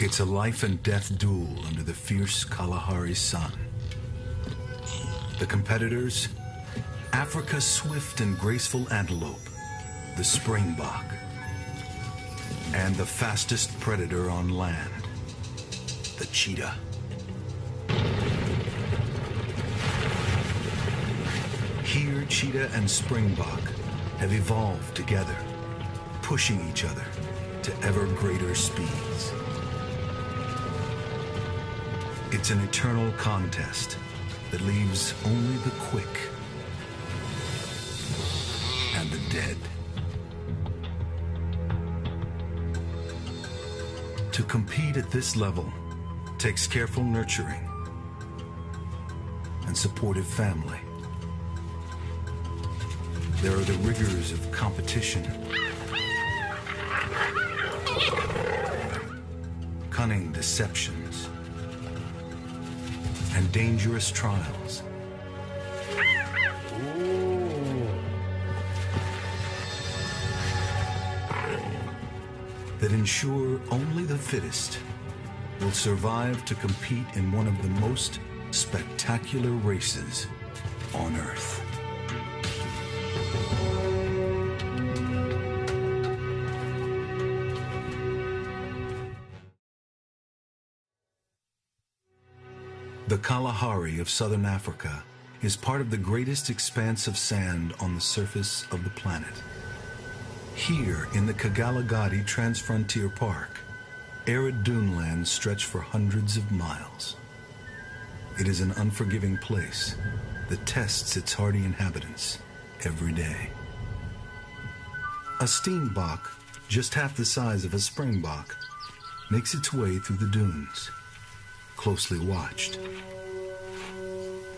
It's a life and death duel under the fierce Kalahari sun. The competitors, Africa's swift and graceful antelope, the springbok, and the fastest predator on land, the cheetah. Here, cheetah and springbok have evolved together, pushing each other to ever greater speeds. It's an eternal contest that leaves only the quick and the dead. To compete at this level takes careful nurturing and supportive family. There are the rigors of competition, cunning deceptions, and dangerous trials. That ensure only the fittest will survive to compete in one of the most spectacular races on Earth. The Kalahari of southern Africa is part of the greatest expanse of sand on the surface of the planet. Here in the Kagalagadi Transfrontier Park, arid dunelands stretch for hundreds of miles. It is an unforgiving place that tests its hardy inhabitants every day. A steenbok, just half the size of a springbok, makes its way through the dunes, closely watched.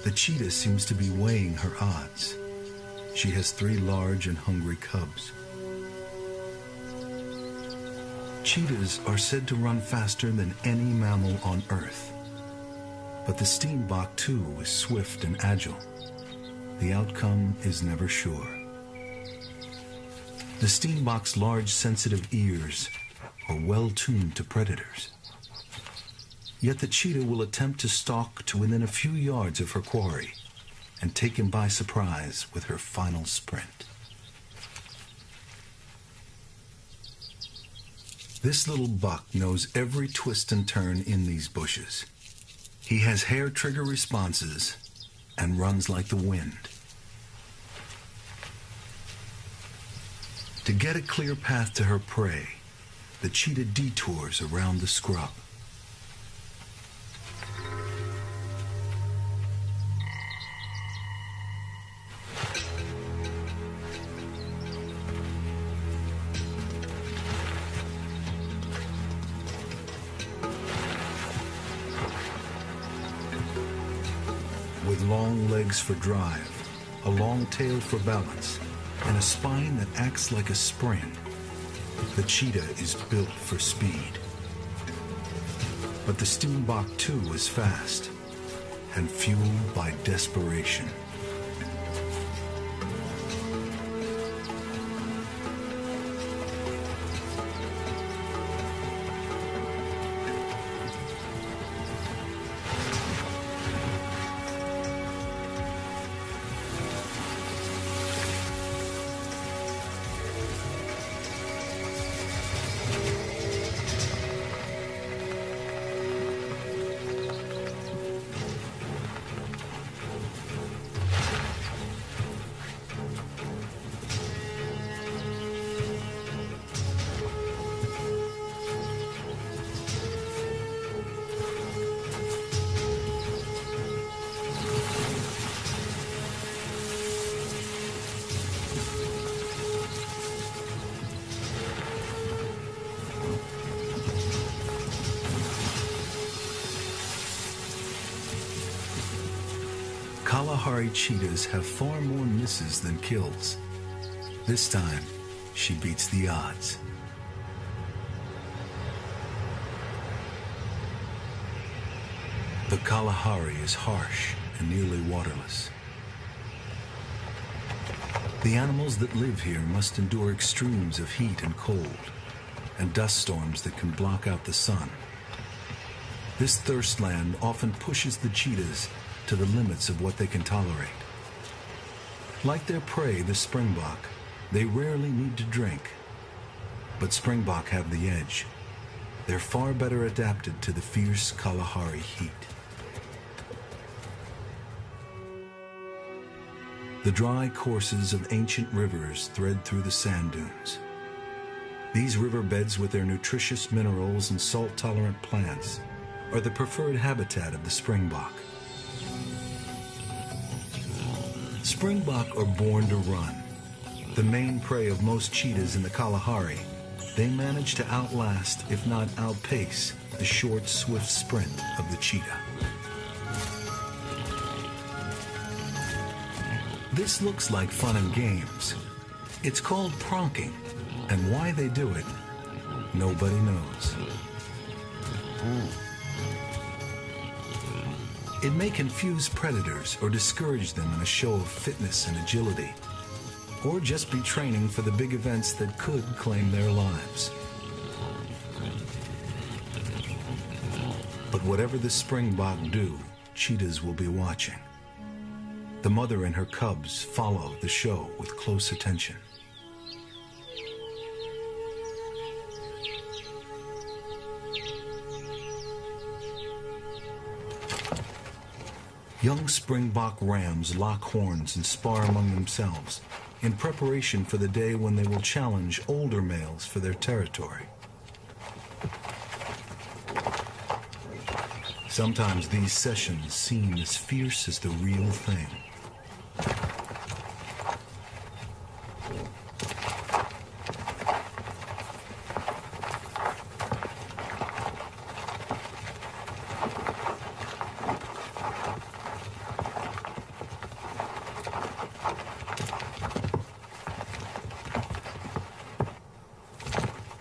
The cheetah seems to be weighing her odds. She has 3 large and hungry cubs. Cheetahs are said to run faster than any mammal on Earth. But the steenbok, too, is swift and agile. The outcome is never sure. The steenbok's large, sensitive ears are well tuned to predators. Yet the cheetah will attempt to stalk to within a few yards of her quarry and take him by surprise with her final sprint. This little buck knows every twist and turn in these bushes. He has hair trigger responses and runs like the wind. To get a clear path to her prey, the cheetah detours around the scrub. With long legs for drive, a long tail for balance, and a spine that acts like a spring, the cheetah is built for speed. But the steenbok too is fast and fueled by desperation. Kalahari cheetahs have far more misses than kills. This time, she beats the odds. The Kalahari is harsh and nearly waterless. The animals that live here must endure extremes of heat and cold, and dust storms that can block out the sun. This thirstland often pushes the cheetahs to the limits of what they can tolerate. Like their prey, the springbok, they rarely need to drink. But springbok have the edge. They're far better adapted to the fierce Kalahari heat. The dry courses of ancient rivers thread through the sand dunes. These riverbeds, with their nutritious minerals and salt-tolerant plants, are the preferred habitat of the springbok. Springbok are born to run. The main prey of most cheetahs in the Kalahari, they manage to outlast, if not outpace, the short, swift sprint of the cheetah. This looks like fun and games. It's called pronking, and why they do it, nobody knows. It may confuse predators or discourage them in a show of fitness and agility, or just be training for the big events that could claim their lives. But whatever the springbok do, cheetahs will be watching. The mother and her cubs follow the show with close attention. Young springbok rams lock horns and spar among themselves in preparation for the day when they will challenge older males for their territory. Sometimes these sessions seem as fierce as the real thing.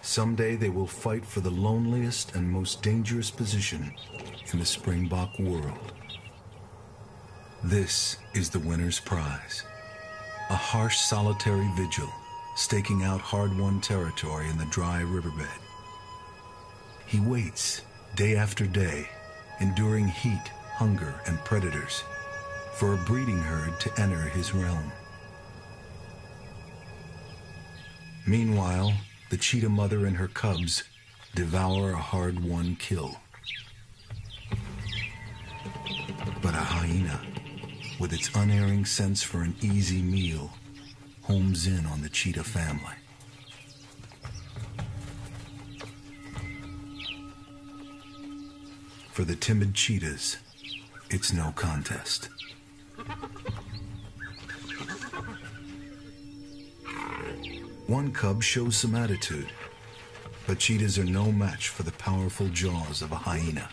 Someday they will fight for the loneliest and most dangerous position in the springbok world. This is the winner's prize. A harsh, solitary vigil, staking out hard-won territory in the dry riverbed. He waits, day after day, enduring heat, hunger, and predators, for a breeding herd to enter his realm. Meanwhile, the cheetah mother and her cubs devour a hard-won kill. But a hyena, with its unerring sense for an easy meal, homes in on the cheetah family. For the timid cheetahs, it's no contest. One cub shows some attitude, but cheetahs are no match for the powerful jaws of a hyena.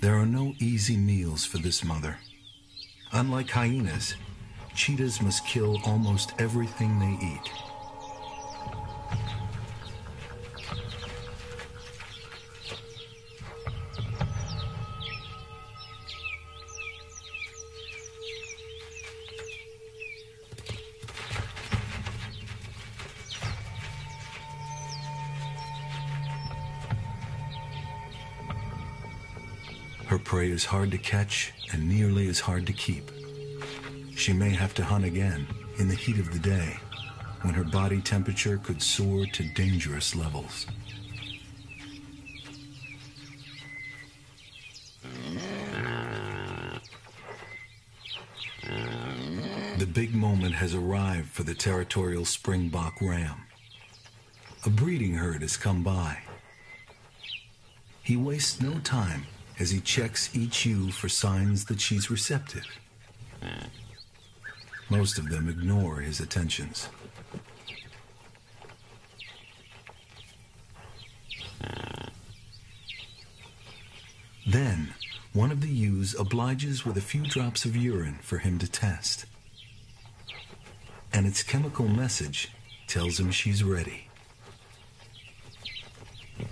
There are no easy meals for this mother. Unlike hyenas, cheetahs must kill almost everything they eat. Her prey is hard to catch and nearly as hard to keep. She may have to hunt again in the heat of the day, when her body temperature could soar to dangerous levels. The big moment has arrived for the territorial springbok ram. A breeding herd has come by. He wastes no time as he checks each ewe for signs that she's receptive. Most of them ignore his attentions. Then, one of the ewes obliges with a few drops of urine for him to test. And its chemical message tells him she's ready.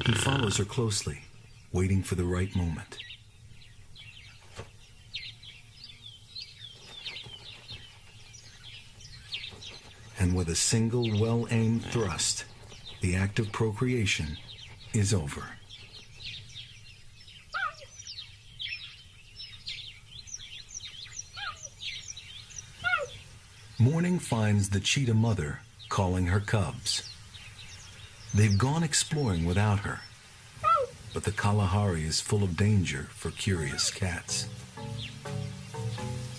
He follows her closely, waiting for the right moment. And with a single well-aimed thrust, the act of procreation is over. Morning finds the cheetah mother calling her cubs. They've gone exploring without her, but the Kalahari is full of danger for curious cats.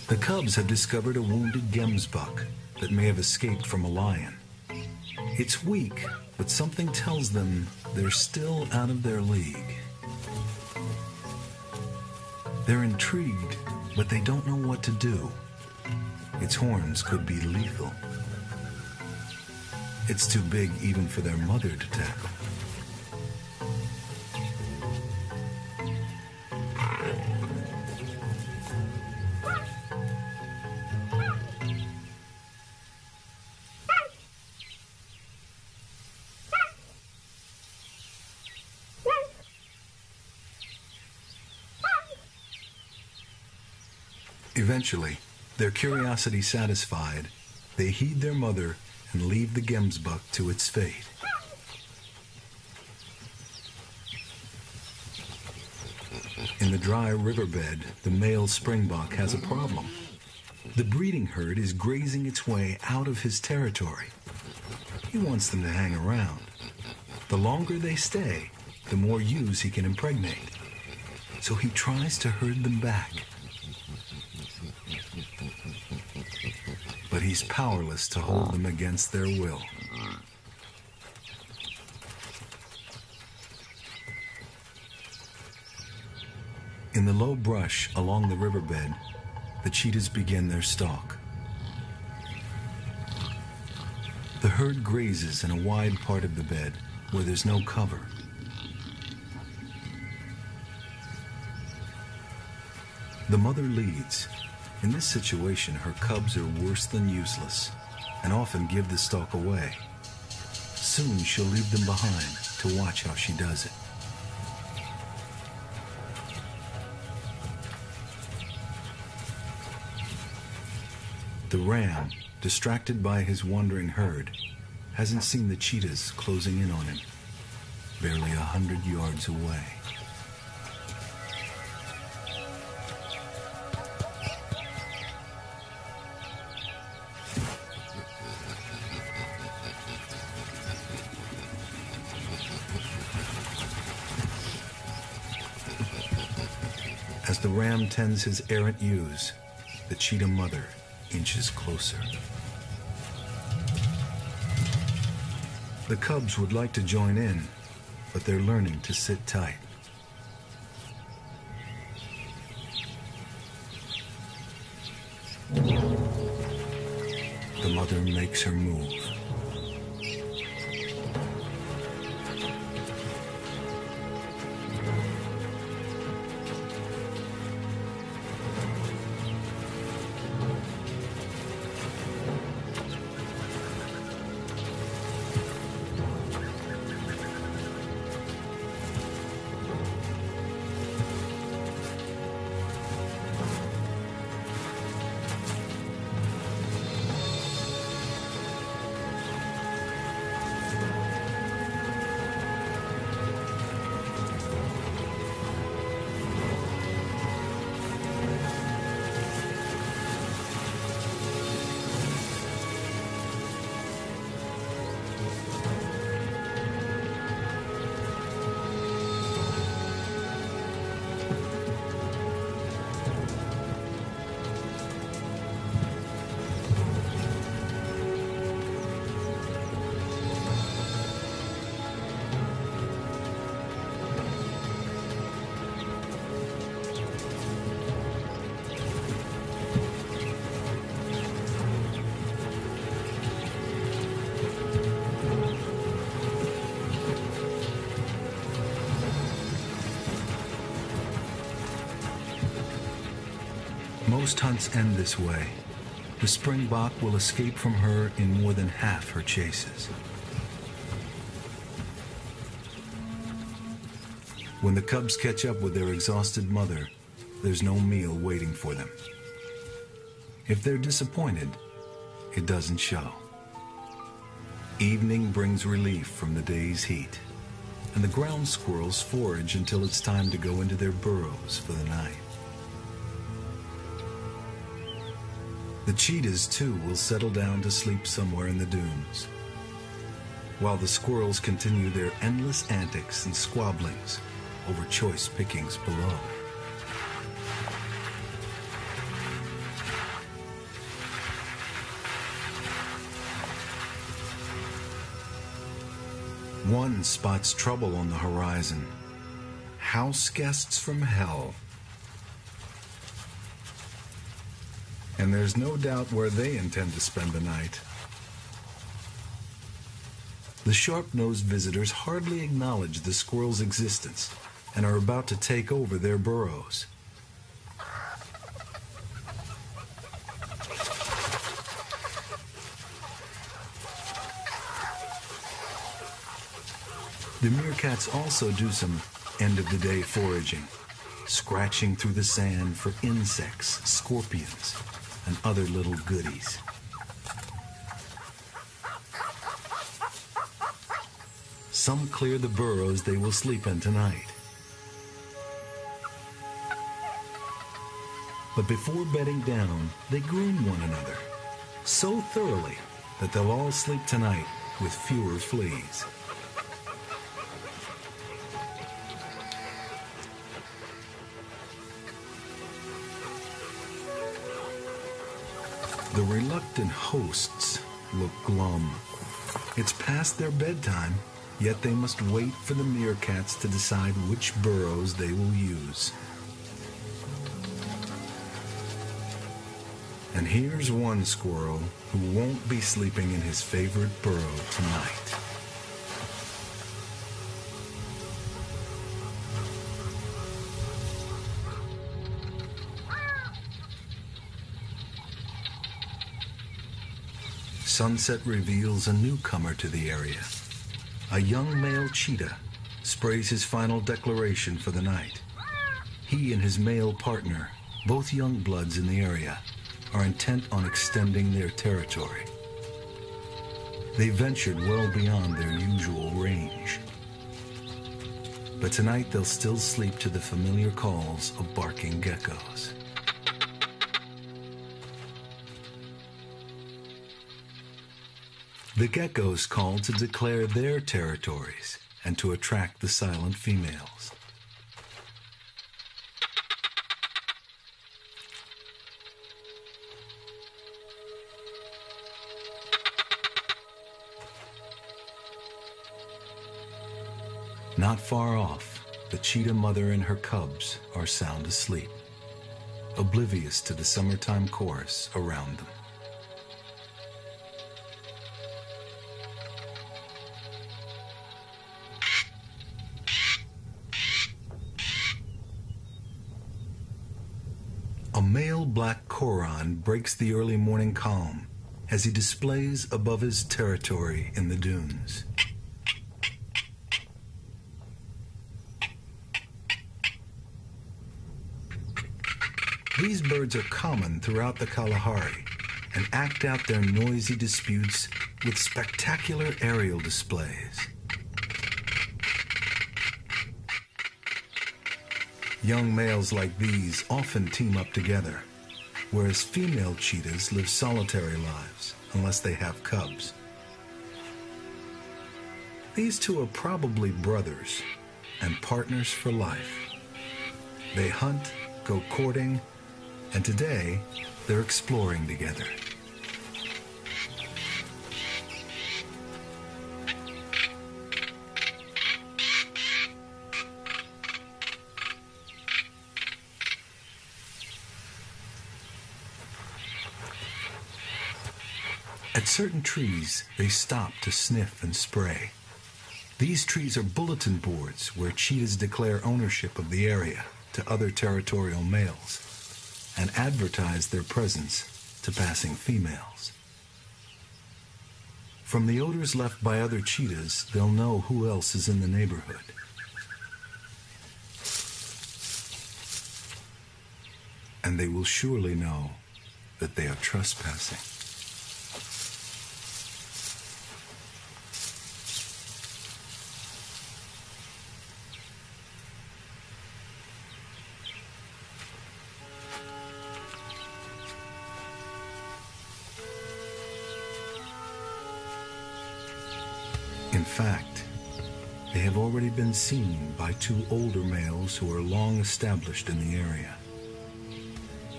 The cubs have discovered a wounded gemsbuck that may have escaped from a lion. It's weak, but something tells them they're still out of their league. They're intrigued, but they don't know what to do. Its horns could be lethal. It's too big even for their mother to tackle. Eventually, their curiosity satisfied, they heed their mother and leave the gemsbuck to its fate. In the dry riverbed, the male springbok has a problem. The breeding herd is grazing its way out of his territory. He wants them to hang around. The longer they stay, the more ewes he can impregnate. So he tries to herd them back. But he's powerless to hold them against their will. In the low brush along the riverbed, the cheetahs begin their stalk. The herd grazes in a wide part of the bed where there's no cover. The mother leads. In this situation, her cubs are worse than useless and often give the stalk away. Soon she'll leave them behind to watch how she does it. The ram, distracted by his wandering herd, hasn't seen the cheetahs closing in on him, barely 100 yards away. As the ram tends his errant ewes, the cheetah mother inches closer. The cubs would like to join in, but they're learning to sit tight. The mother makes her move. Most hunts end this way. The springbok will escape from her in more than half her chases. When the cubs catch up with their exhausted mother, there's no meal waiting for them. If they're disappointed, it doesn't show. Evening brings relief from the day's heat, and the ground squirrels forage until it's time to go into their burrows for the night. The cheetahs, too, will settle down to sleep somewhere in the dunes, while the squirrels continue their endless antics and squabblings over choice pickings below. One spots trouble on the horizon. House guests from hell. And there's no doubt where they intend to spend the night. The sharp-nosed visitors hardly acknowledge the squirrel's existence and are about to take over their burrows. The meerkats also do some end-of-the-day foraging, scratching through the sand for insects, scorpions, and other little goodies. Some clear the burrows they will sleep in tonight. But before bedding down, they groom one another so thoroughly that they'll all sleep tonight with fewer fleas. The reluctant hosts look glum. It's past their bedtime, yet they must wait for the meerkats to decide which burrows they will use. And here's one squirrel who won't be sleeping in his favorite burrow tonight. Sunset reveals a newcomer to the area. A young male cheetah sprays his final declaration for the night. He and his male partner, both young bloods in the area, are intent on extending their territory. They ventured well beyond their usual range. But tonight they'll still sleep to the familiar calls of barking geckos. The geckos call to declare their territories and to attract the silent females. Not far off, the cheetah mother and her cubs are sound asleep, oblivious to the summertime chorus around them. A male black coron breaks the early morning calm as he displays above his territory in the dunes. These birds are common throughout the Kalahari and act out their noisy disputes with spectacular aerial displays. Young males like these often team up together, whereas female cheetahs live solitary lives unless they have cubs. These two are probably brothers and partners for life. They hunt, go courting, and today they're exploring together. At certain trees, they stop to sniff and spray. These trees are bulletin boards where cheetahs declare ownership of the area to other territorial males and advertise their presence to passing females. From the odors left by other cheetahs, they'll know who else is in the neighborhood. and they will surely know that they are trespassing. In fact, they have already been seen by two older males who are long established in the area.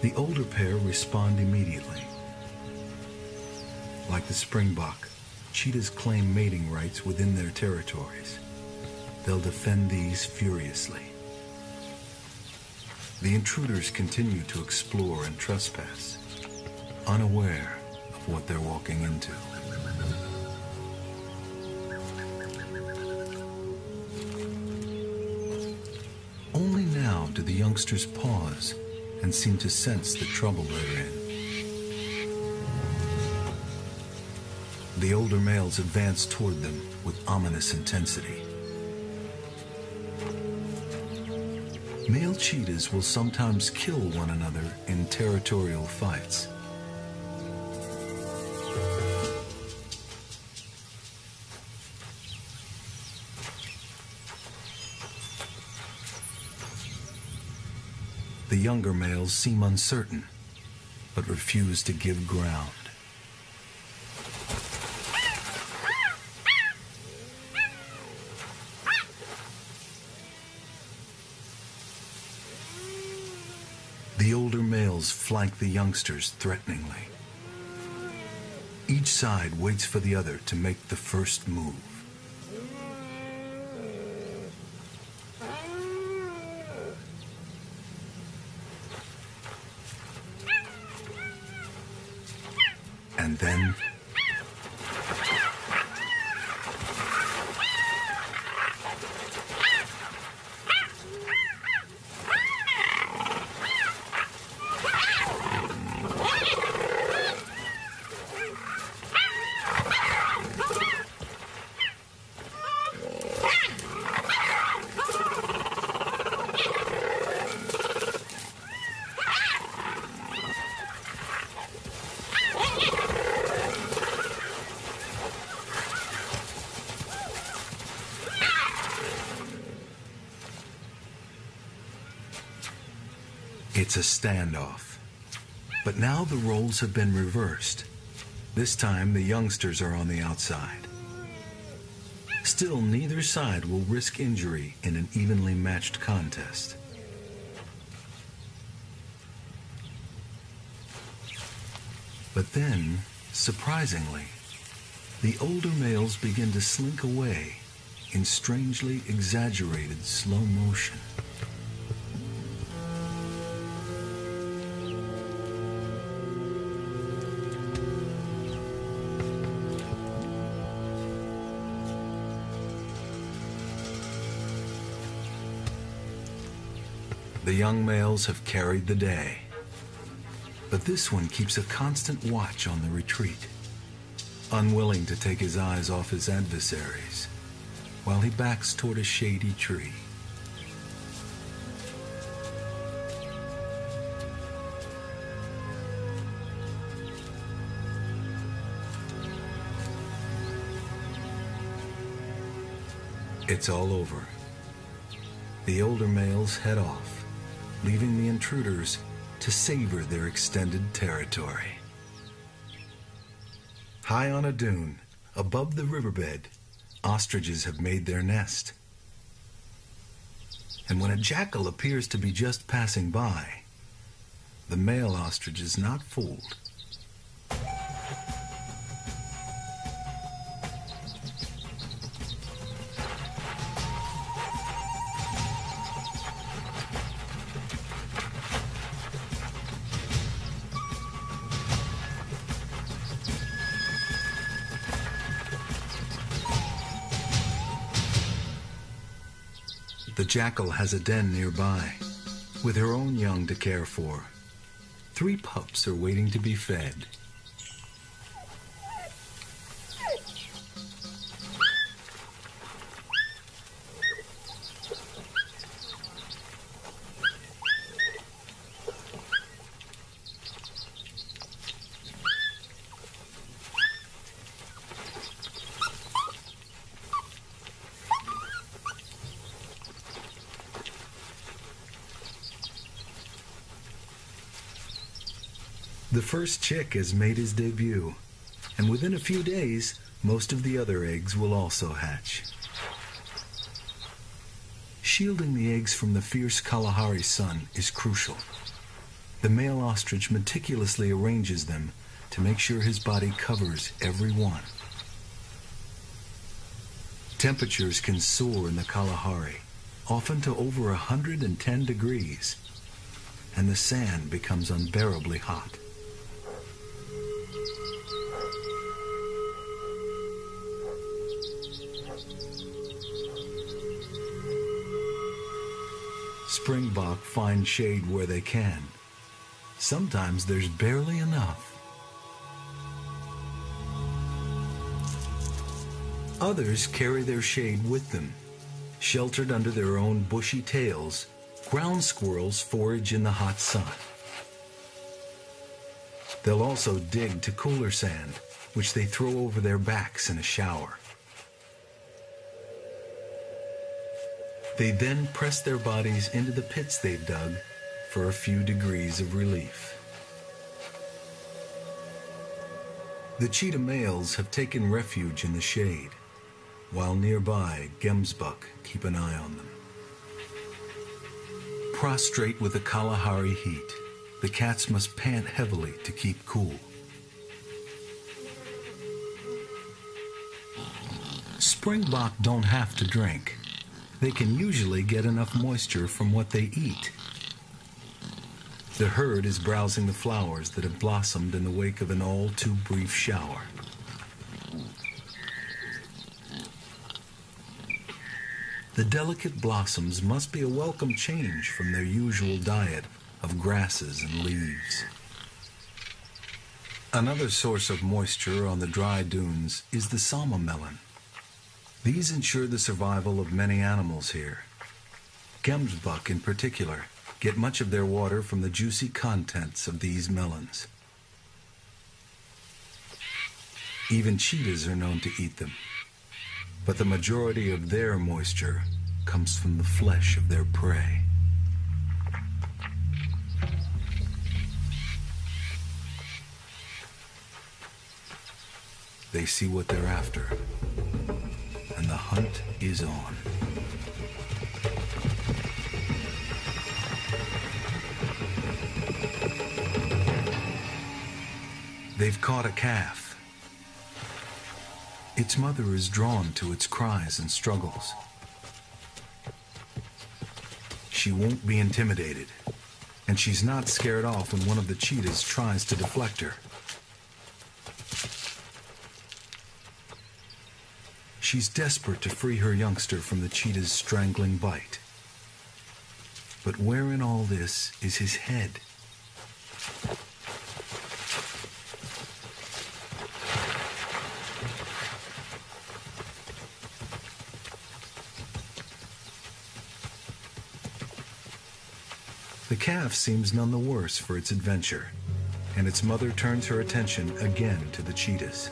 The older pair respond immediately. Like the springbok, cheetahs claim mating rights within their territories. They'll defend these furiously. The intruders continue to explore and trespass, unaware of what they're walking into. Only now do the youngsters pause and seem to sense the trouble they're in. The older males advance toward them with ominous intensity. Male cheetahs will sometimes kill one another in territorial fights. The younger males seem uncertain, but refuse to give ground. The older males flank the youngsters threateningly. Each side waits for the other to make the first move. And then it's a standoff. But now the roles have been reversed. This time the youngsters are on the outside. Still, neither side will risk injury in an evenly matched contest. But then, surprisingly, the older males begin to slink away in strangely exaggerated slow motion. The young males have carried the day, but this one keeps a constant watch on the retreat, unwilling to take his eyes off his adversaries while he backs toward a shady tree. It's all over. The older males head off, leaving the intruders to savor their extended territory. High on a dune, above the riverbed, ostriches have made their nest. And when a jackal appears to be just passing by, the male ostrich is not fooled. The jackal has a den nearby, with her own young to care for. 3 pups are waiting to be fed. The first chick has made his debut, and within a few days, most of the other eggs will also hatch. Shielding the eggs from the fierce Kalahari sun is crucial. The male ostrich meticulously arranges them to make sure his body covers every one. Temperatures can soar in the Kalahari, often to over 110 degrees, and the sand becomes unbearably hot. Springbok find shade where they can. Sometimes there's barely enough. Others carry their shade with them. Sheltered under their own bushy tails, ground squirrels forage in the hot sun. They'll also dig to cooler sand, which they throw over their backs in a shower. They then press their bodies into the pits they've dug for a few degrees of relief. The cheetah males have taken refuge in the shade, while nearby gemsbuck keep an eye on them. Prostrate with the Kalahari heat, the cats must pant heavily to keep cool. Springbok don't have to drink. They can usually get enough moisture from what they eat. The herd is browsing the flowers that have blossomed in the wake of an all-too-brief shower. The delicate blossoms must be a welcome change from their usual diet of grasses and leaves. Another source of moisture on the dry dunes is the sama melon. These ensure the survival of many animals here. Gemsbuck in particular get much of their water from the juicy contents of these melons. Even cheetahs are known to eat them, but the majority of their moisture comes from the flesh of their prey. They see what they're after, and the hunt is on. They've caught a calf. Its mother is drawn to its cries and struggles. She won't be intimidated, and she's not scared off when one of the cheetahs tries to deflect her. She's desperate to free her youngster from the cheetah's strangling bite. But where in all this is his head? The calf seems none the worse for its adventure, and its mother turns her attention again to the cheetahs.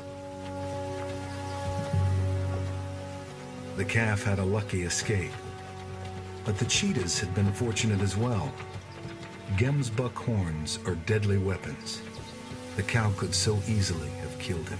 The calf had a lucky escape, but the cheetahs had been fortunate as well. Gemsbuck horns are deadly weapons. The cow could so easily have killed him.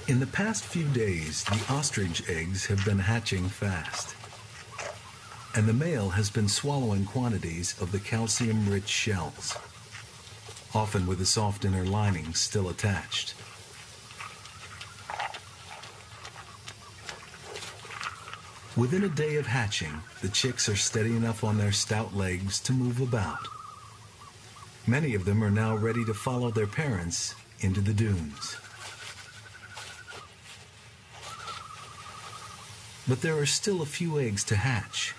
In the past few days, the ostrich eggs have been hatching fast, and the male has been swallowing quantities of the calcium-rich shells, often with the soft inner lining still attached. Within a day of hatching, the chicks are steady enough on their stout legs to move about. Many of them are now ready to follow their parents into the dunes. But there are still a few eggs to hatch.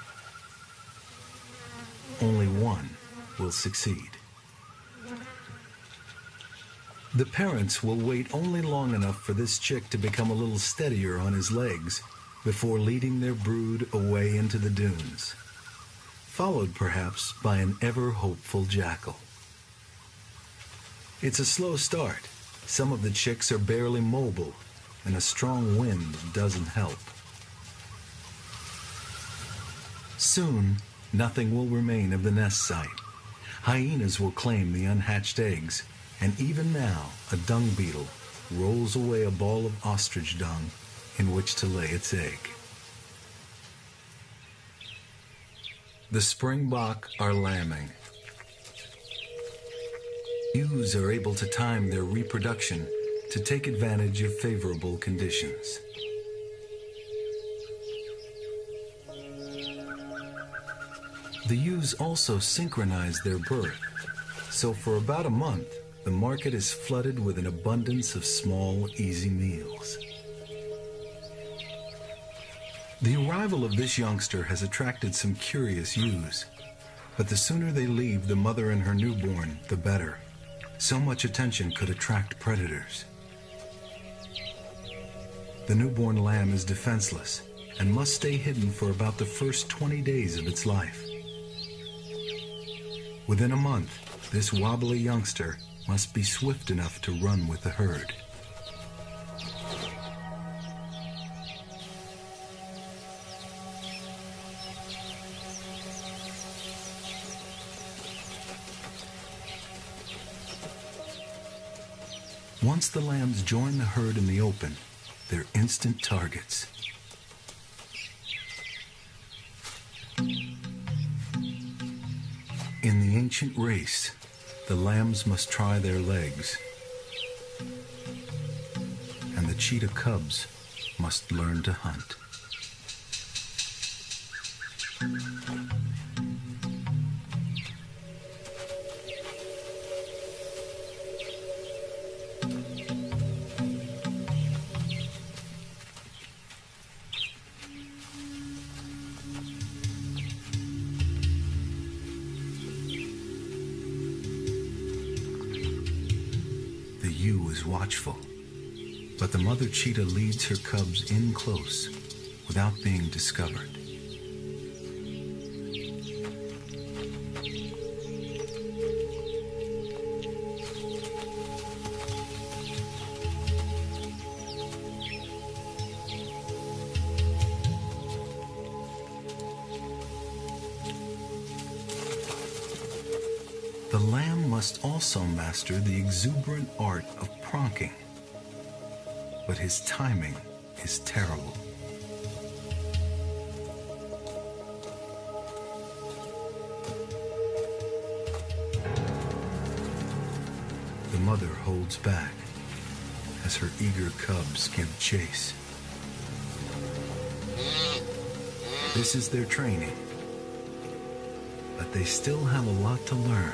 Only one will succeed. The parents will wait only long enough for this chick to become a little steadier on his legs before leading their brood away into the dunes, followed perhaps by an ever-hopeful jackal. It's a slow start. Some of the chicks are barely mobile, and a strong wind doesn't help. Soon, nothing will remain of the nest site. Hyenas will claim the unhatched eggs, and even now, a dung beetle rolls away a ball of ostrich dung in which to lay its egg. The springbok are lambing. Ewes are able to time their reproduction to take advantage of favorable conditions. The ewes also synchronize their birth, so for about a month, the market is flooded with an abundance of small, easy meals. The arrival of this youngster has attracted some curious ewes, but the sooner they leave the mother and her newborn, the better. So much attention could attract predators. The newborn lamb is defenseless and must stay hidden for about the first 20 days of its life. Within a month, this wobbly youngster must be swift enough to run with the herd. Once the lambs join the herd in the open, they're instant targets. In the ancient race, the lambs must try their legs, and the cheetah cubs must learn to hunt. The ewe is watchful, but the mother cheetah leads her cubs in close without being discovered. The lamb must also master the exuberant art of pronking, but his timing is terrible. The mother holds back as her eager cubs give chase. This is their training, but they still have a lot to learn.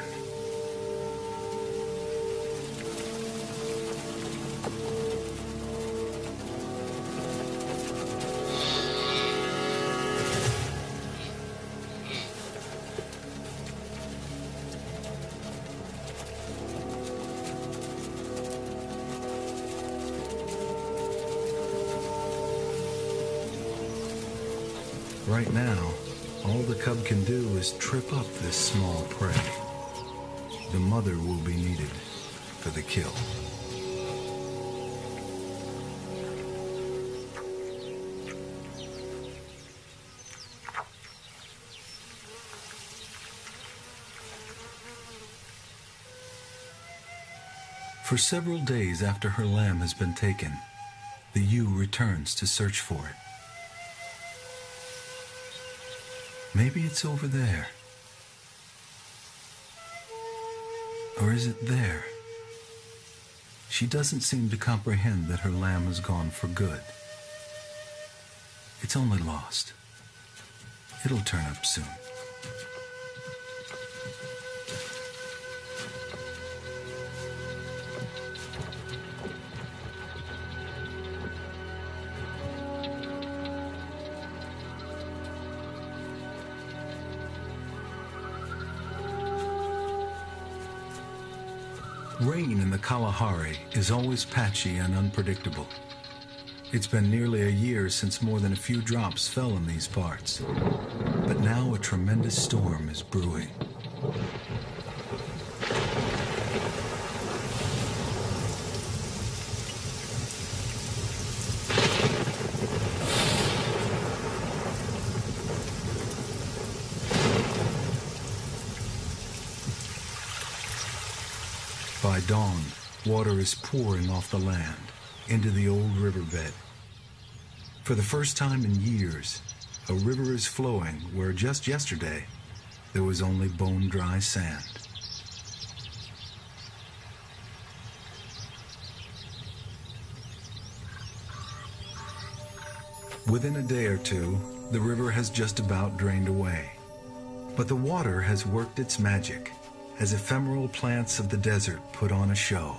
Right now, all the cub can do is trip up this small prey. The mother will be needed for the kill. For several days after her lamb has been taken, the ewe returns to search for it. Maybe it's over there. Or is it there? She doesn't seem to comprehend that her lamb has gone for good. It's only lost. It'll turn up soon. Rain in the Kalahari is always patchy and unpredictable. It's been nearly a year since more than a few drops fell in these parts. But now a tremendous storm is brewing. By dawn, water is pouring off the land into the old riverbed. For the first time in years, a river is flowing where just yesterday there was only bone-dry sand. Within a day or two, the river has just about drained away. But the water has worked its magic as ephemeral plants of the desert put on a show.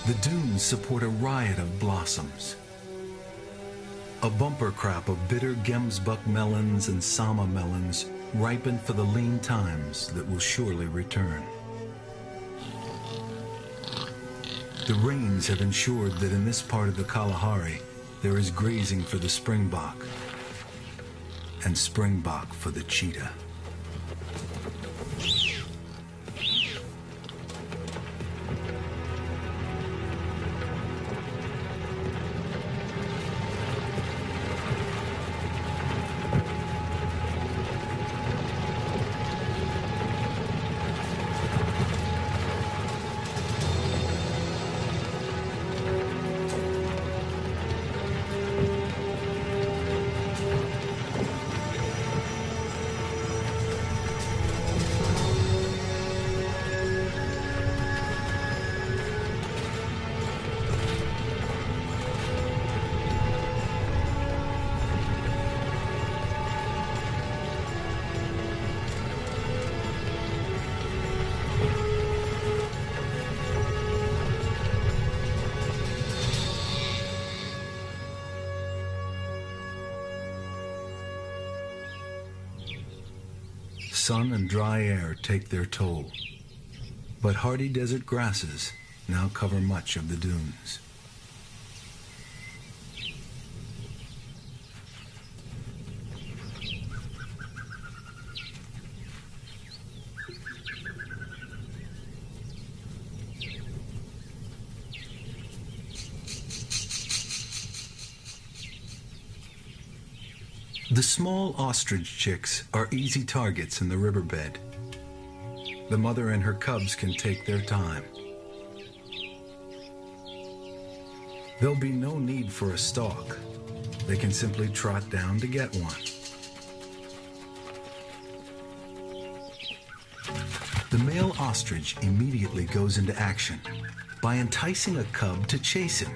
The dunes support a riot of blossoms. A bumper crop of bitter gemsbuck melons and sama melons ripen for the lean times that will surely return. The rains have ensured that in this part of the Kalahari, there is grazing for the springbok, and springbok for the cheetah. Sun and dry air take their toll, but hardy desert grasses now cover much of the dunes. The small ostrich chicks are easy targets in the riverbed. The mother and her cubs can take their time. There'll be no need for a stalk. They can simply trot down to get one. The male ostrich immediately goes into action by enticing a cub to chase him.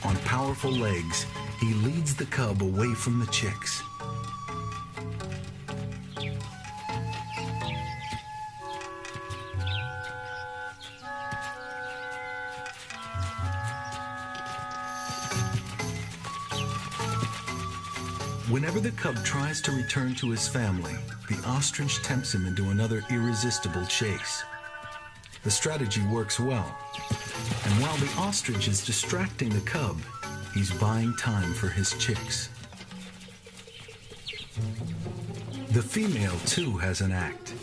On powerful legs, he leads the cub away from the chicks. Whenever the cub tries to return to his family, the ostrich tempts him into another irresistible chase. The strategy works well, and while the ostrich is distracting the cub, he's buying time for his chicks. The female, too, has an act.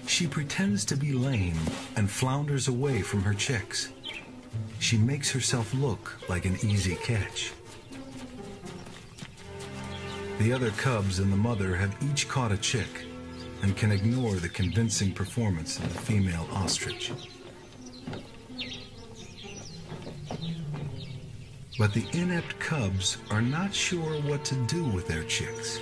She pretends to be lame and flounders away from her chicks. She makes herself look like an easy catch. The other cubs and the mother have each caught a chick and can ignore the convincing performance of the female ostrich. But the inept cubs are not sure what to do with their chicks.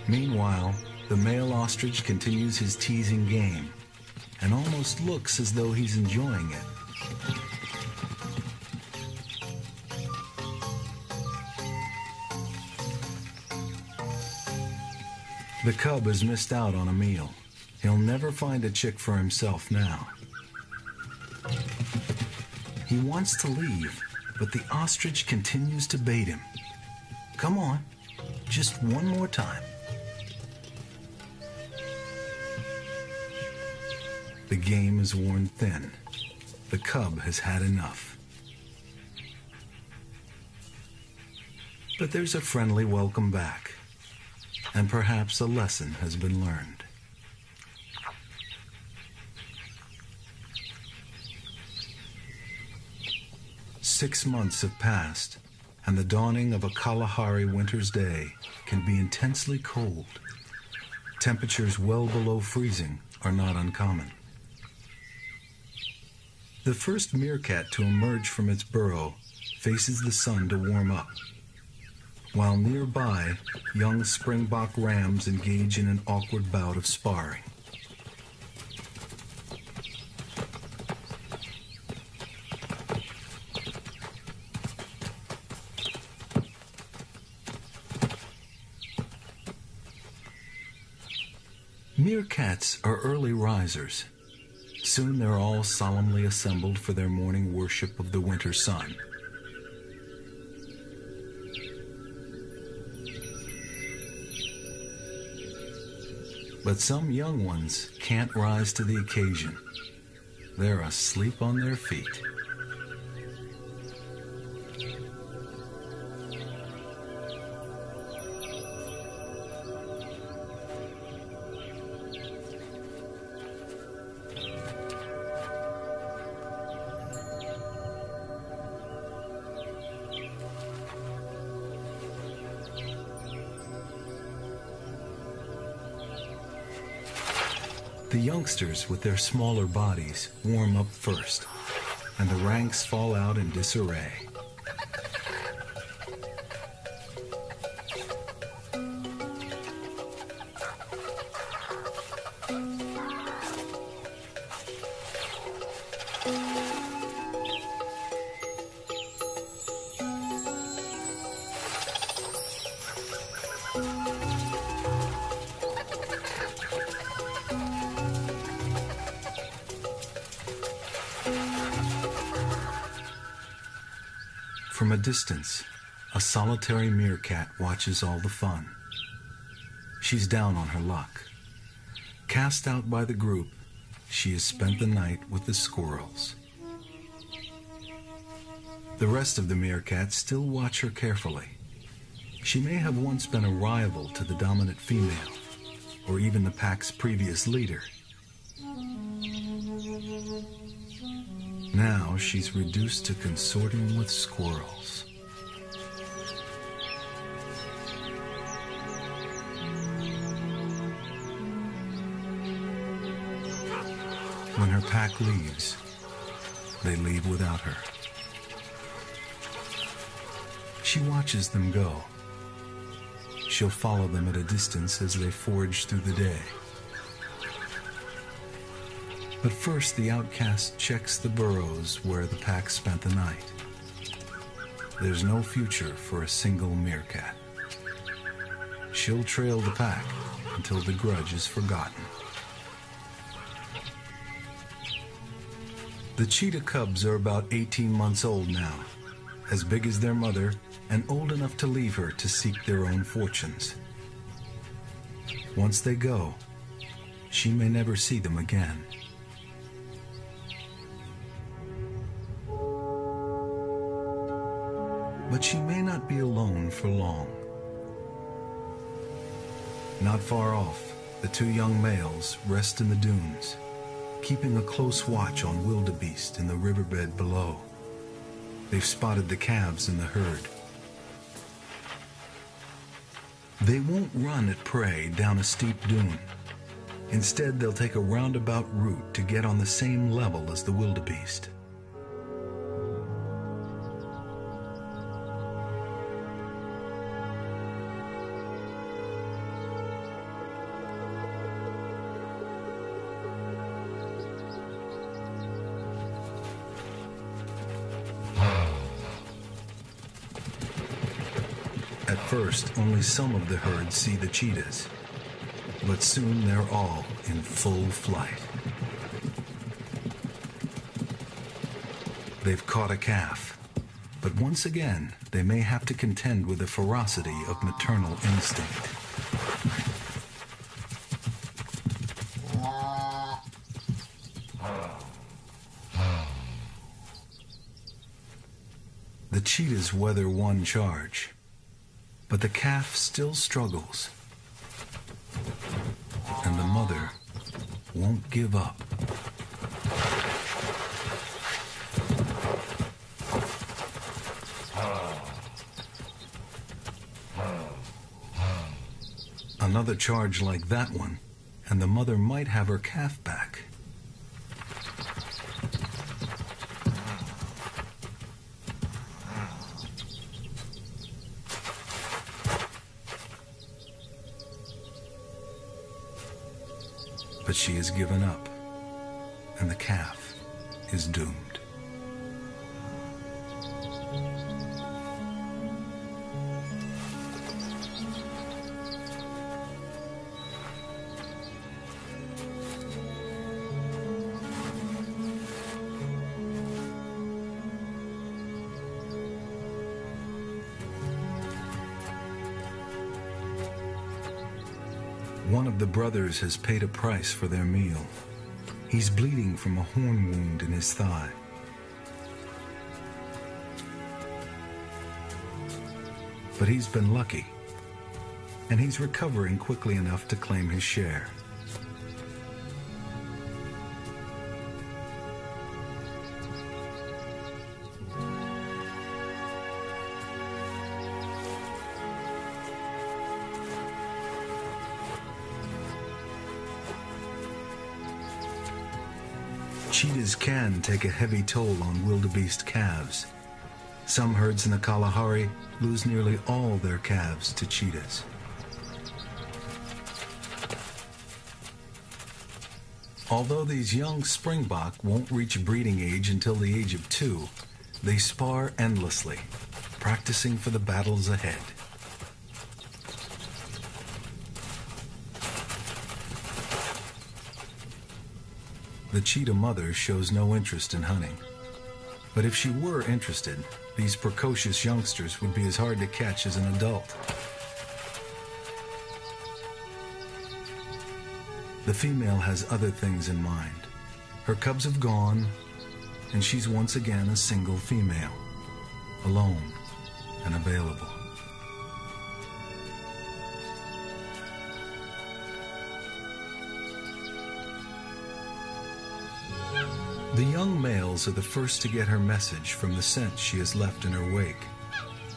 Meanwhile, the male ostrich continues his teasing game and almost looks as though he's enjoying it. The cub has missed out on a meal. He'll never find a chick for himself now. He wants to leave, but the ostrich continues to bait him. Come on, just one more time. The game is worn thin. The cub has had enough. But there's a friendly welcome back, and perhaps a lesson has been learned. Six months have passed, and the dawning of a Kalahari winter's day can be intensely cold. Temperatures well below freezing are not uncommon. The first meerkat to emerge from its burrow faces the sun to warm up, while nearby, young springbok rams engage in an awkward bout of sparring. Meerkats are early risers. Soon they're all solemnly assembled for their morning worship of the winter sun. But some young ones can't rise to the occasion. They're asleep on their feet. The youngsters with their smaller bodies warm up first, and the ranks fall out in disarray. From a distance, a solitary meerkat watches all the fun. She's down on her luck. Cast out by the group, she has spent the night with the squirrels. The rest of the meerkats still watch her carefully. She may have once been a rival to the dominant female, or even the pack's previous leader. Now she's reduced to consorting with squirrels. When her pack leaves, they leave without her. She watches them go. She'll follow them at a distance as they forage through the day. But first, the outcast checks the burrows where the pack spent the night. There's no future for a single meerkat. She'll trail the pack until the grudge is forgotten. The cheetah cubs are about 18 months old now, as big as their mother and old enough to leave her to seek their own fortunes. Once they go, she may never see them again. But she may not be alone for long. Not far off, the two young males rest in the dunes, keeping a close watch on wildebeest in the riverbed below. They've spotted the calves in the herd. They won't run at prey down a steep dune. Instead, they'll take a roundabout route to get on the same level as the wildebeest. At first, only some of the herd see the cheetahs, but soon they're all in full flight. They've caught a calf, but once again, they may have to contend with the ferocity of maternal instinct. The cheetahs weather one charge, but the calf still struggles, and the mother won't give up. Another charge like that one, and the mother might have her calf back. But she has given up, and the calf is doomed. One of the brothers has paid a price for their meal. He's bleeding from a horn wound in his thigh. But he's been lucky, and he's recovering quickly enough to claim his share. Cheetahs can take a heavy toll on wildebeest calves. Some herds in the Kalahari lose nearly all their calves to cheetahs. Although these young springbok won't reach breeding age until the age of 2, they spar endlessly, practicing for the battles ahead. The cheetah mother shows no interest in hunting. But if she were interested, these precocious youngsters would be as hard to catch as an adult. The female has other things in mind. Her cubs have gone, and she's once again a single female, alone and available. The young males are the first to get her message from the scent she has left in her wake,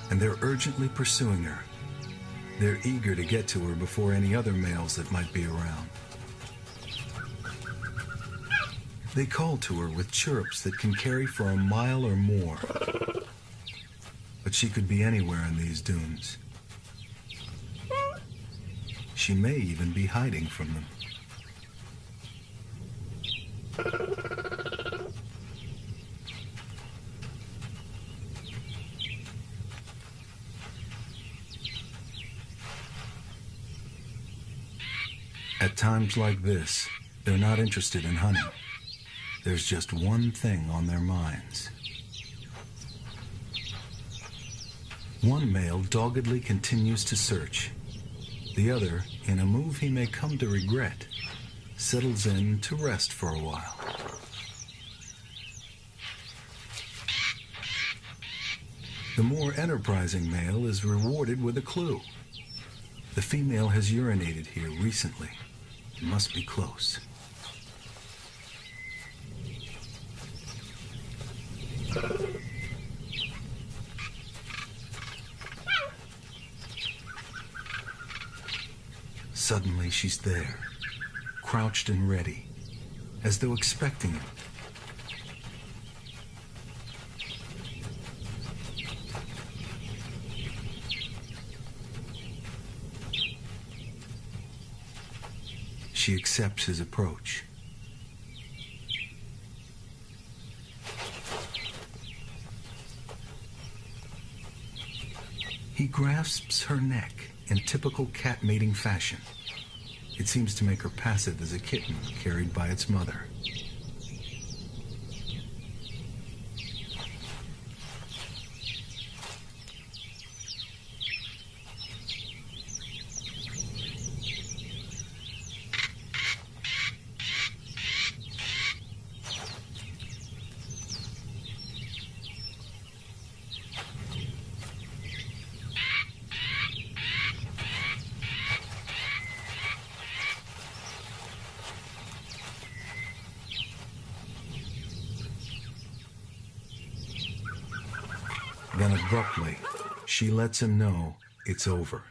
and they're urgently pursuing her. They're eager to get to her before any other males that might be around. They call to her with chirps that can carry for a mile or more, but she could be anywhere in these dunes. She may even be hiding from them. At times like this, they're not interested in hunting. There's just one thing on their minds. One male doggedly continues to search. The other, in a move he may come to regret, settles in to rest for a while. The more enterprising male is rewarded with a clue. The female has urinated here recently. It must be close. Suddenly she's there, crouched and ready, as though expecting him. She accepts his approach. He grasps her neck in typical cat mating fashion. It seems to make her passive as a kitten carried by its mother. Then abruptly, she lets him know it's over.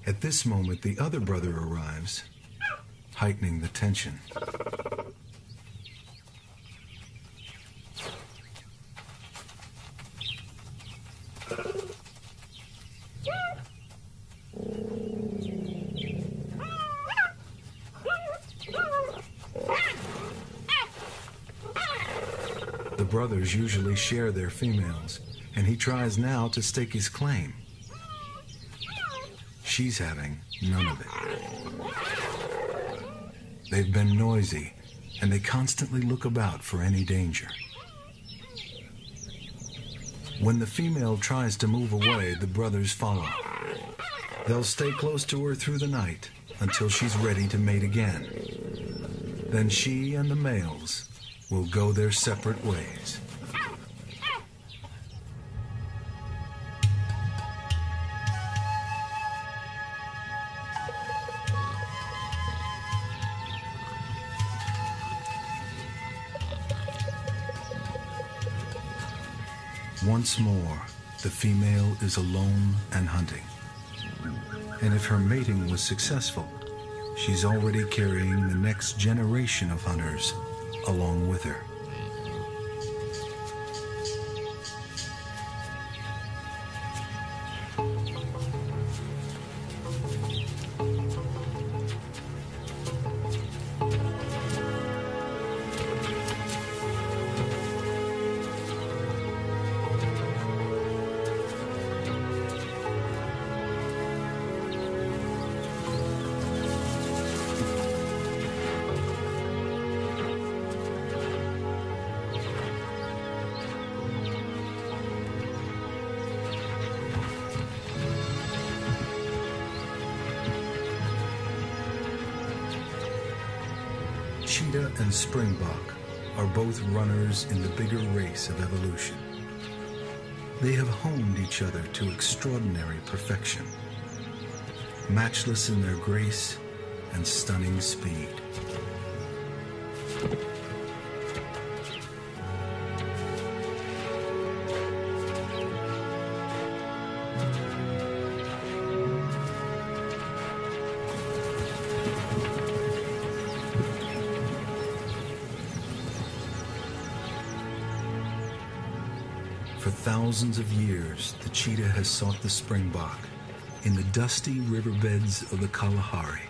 At this moment, the other brother arrives, heightening the tension. The brothers usually share their females, and he tries now to stake his claim. She's having none of it. They've been noisy, and they constantly look about for any danger. When the female tries to move away, the brothers follow. They'll stay close to her through the night until she's ready to mate again. Then she and the males will go their separate ways. Once more, the female is alone and hunting. And if her mating was successful, she's already carrying the next generation of hunters along with her. Cheetah and springbok are both runners in the bigger race of evolution. They have honed each other to extraordinary perfection, matchless in their grace and stunning speed. For thousands of years, the cheetah has sought the springbok in the dusty riverbeds of the Kalahari.